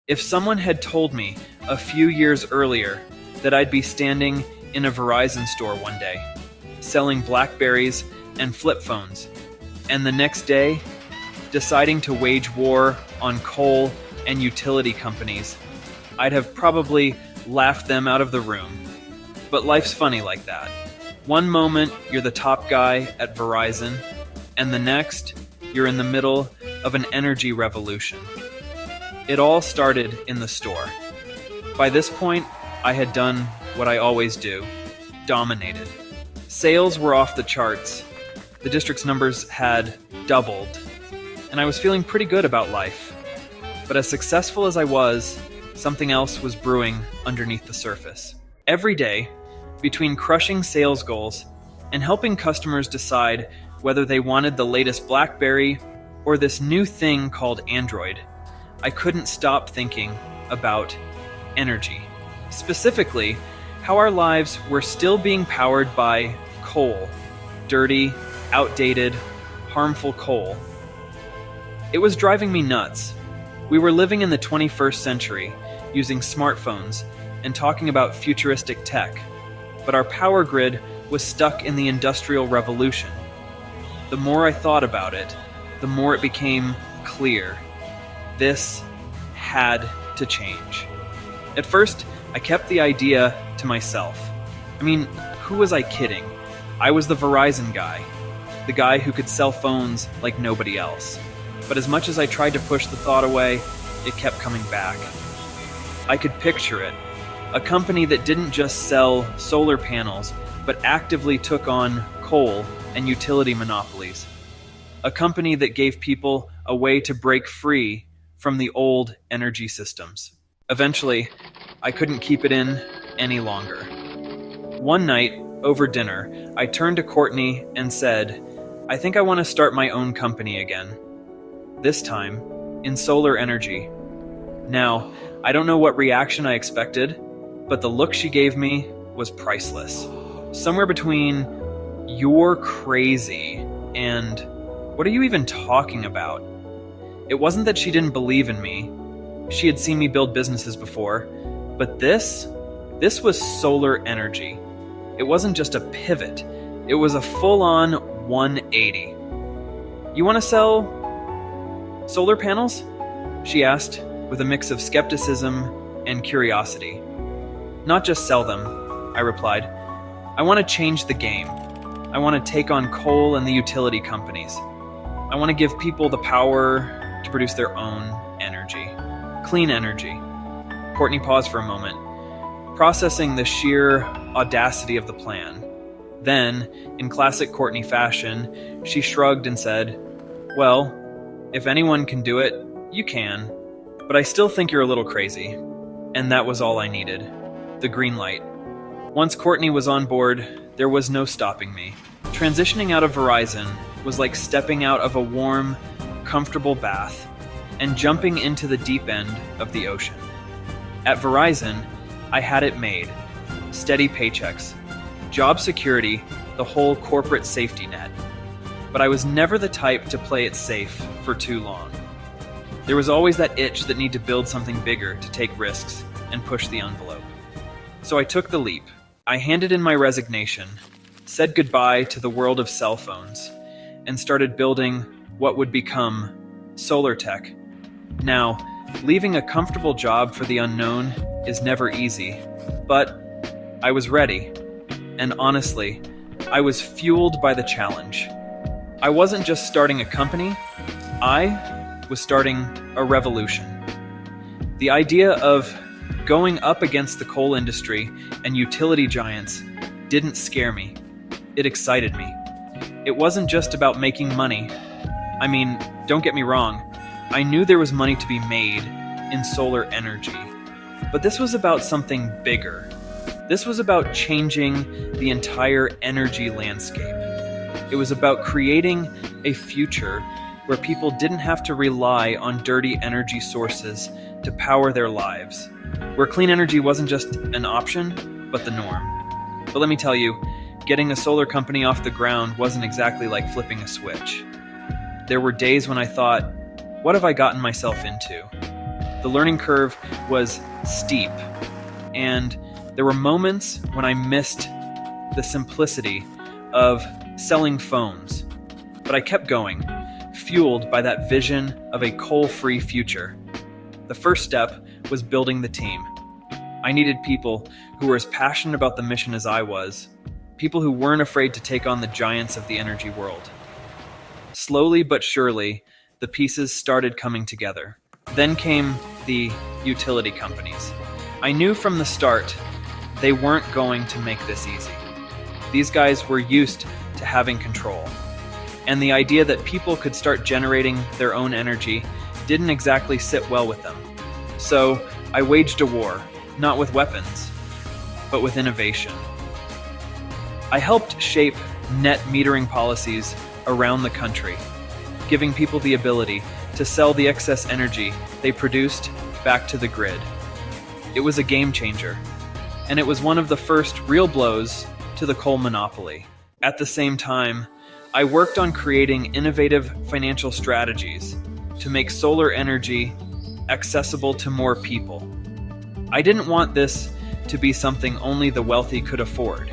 If someone had told me a few years earlier that I'd be standing in a Verizon store one day, selling Blackberries and flip phones, and the next day, deciding to wage war on coal and utility companies, I'd have probably laughed them out of the room. But life's funny like that. One moment, you're the top guy at Verizon, and the next, you're in the middle of an energy revolution. It all started in the store. By this point, I had done what I always do, dominated. Sales were off the charts. The district's numbers had doubled, and I was feeling pretty good about life. But as successful as I was, something else was brewing underneath the surface. Every day, between crushing sales goals and helping customers decide whether they wanted the latest BlackBerry or this new thing called Android, I couldn't stop thinking about energy. Specifically, how our lives were still being powered by coal. Dirty, outdated, harmful coal. It was driving me nuts. We were living in the 21st century, using smartphones and talking about futuristic tech, but our power grid was stuck in the Industrial Revolution. The more I thought about it, the more it became clear. This had to change. At first, I kept the idea to myself. I mean, who was I kidding? I was the Verizon guy, the guy who could sell phones like nobody else. But as much as I tried to push the thought away, it kept coming back. I could picture it. A company that didn't just sell solar panels, but actively took on coal and utility monopolies. A company that gave people a way to break free from the old energy systems. Eventually, I couldn't keep it in any longer. One night, over dinner, I turned to Courtney and said, I think I want to start my own company again. This time, in solar energy. Now, I don't know what reaction I expected, but the look she gave me was priceless. Somewhere between, "You're crazy," and "What are you even talking about?" It wasn't that she didn't believe in me. She had seen me build businesses before, but this was solar energy. It wasn't just a pivot. It was a full-on 180. "You want to sell solar panels?" she asked, with a mix of skepticism and curiosity. "Not just sell them," I replied. "I want to change the game. I want to take on coal and the utility companies. I want to give people the power to produce their own energy. Clean energy." Courtney paused for a moment, processing the sheer audacity of the plan. Then, in classic Courtney fashion, she shrugged and said, "Well, if anyone can do it, you can. But I still think you're a little crazy." And that was all I needed. The green light. Once Courtney was on board, there was no stopping me. Transitioning out of Verizon was like stepping out of a warm, comfortable bath and jumping into the deep end of the ocean. At Verizon, I had it made. Steady paychecks, job security, the whole corporate safety net. But I was never the type to play it safe for too long. There was always that itch that needed to build something bigger, to take risks and push the envelope. So I took the leap. I handed in my resignation, said goodbye to the world of cell phones, and started building what would become Solartek. Now, leaving a comfortable job for the unknown is never easy, but I was ready. And honestly, I was fueled by the challenge. I wasn't just starting a company, I was starting a revolution. The idea of going up against the coal industry and utility giants didn't scare me. It excited me. It wasn't just about making money. I mean, don't get me wrong, I knew there was money to be made in solar energy. But this was about something bigger. This was about changing the entire energy landscape. It was about creating a future where people didn't have to rely on dirty energy sources to power their lives, where clean energy wasn't just an option, but the norm. But let me tell you, getting a solar company off the ground wasn't exactly like flipping a switch. There were days when I thought, what have I gotten myself into? The learning curve was steep, and there were moments when I missed the simplicity of selling phones. But I kept going, fueled by that vision of a coal-free future. The first step was building the team. I needed people who were as passionate about the mission as I was, people who weren't afraid to take on the giants of the energy world. Slowly but surely, the pieces started coming together. Then came the utility companies. I knew from the start they weren't going to make this easy. These guys were used to having control, and the idea that people could start generating their own energy didn't exactly sit well with them. So I waged a war, not with weapons, but with innovation. I helped shape net metering policies around the country, giving people the ability to sell the excess energy they produced back to the grid. It was a game changer, and it was one of the first real blows to the coal monopoly. At the same time, I worked on creating innovative financial strategies to make solar energy accessible to more people. I didn't want this to be something only the wealthy could afford.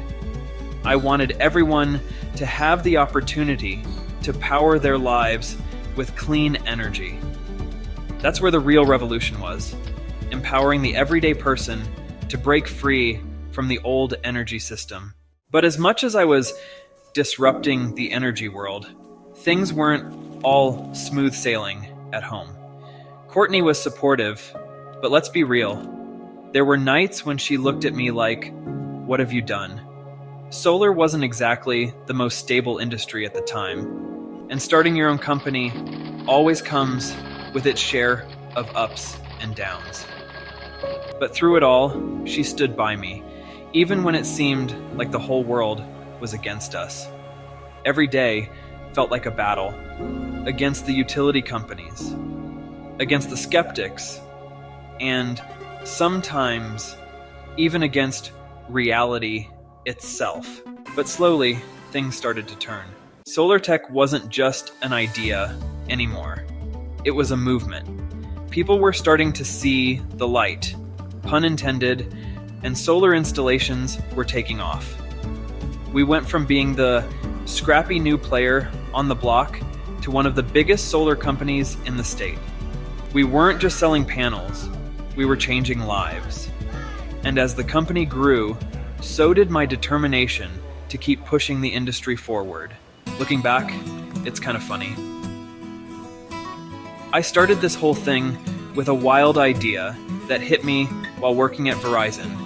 I wanted everyone to have the opportunity to power their lives with clean energy. That's where the real revolution was, empowering the everyday person to break free from the old energy system. But as much as I was disrupting the energy world, things weren't all smooth sailing at home. Courtney was supportive, but let's be real. There were nights when she looked at me like, "What have you done?" Solar wasn't exactly the most stable industry at the time, and starting your own company always comes with its share of ups and downs. But through it all, she stood by me, even when it seemed like the whole world was against us. Every day felt like a battle, against the utility companies, against the skeptics, and sometimes even against reality itself. But slowly, things started to turn. Solartek wasn't just an idea anymore. It was a movement. People were starting to see the light, pun intended, and solar installations were taking off. We went from being the scrappy new player on the block to one of the biggest solar companies in the state. We weren't just selling panels, we were changing lives. And as the company grew, so did my determination to keep pushing the industry forward. Looking back, it's kind of funny. I started this whole thing with a wild idea that hit me while working at Verizon.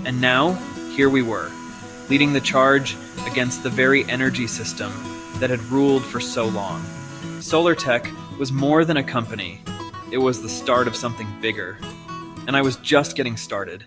And now, here we were, leading the charge against the very energy system that had ruled for so long. Solartek was more than a company. It was the start of something bigger. And I was just getting started.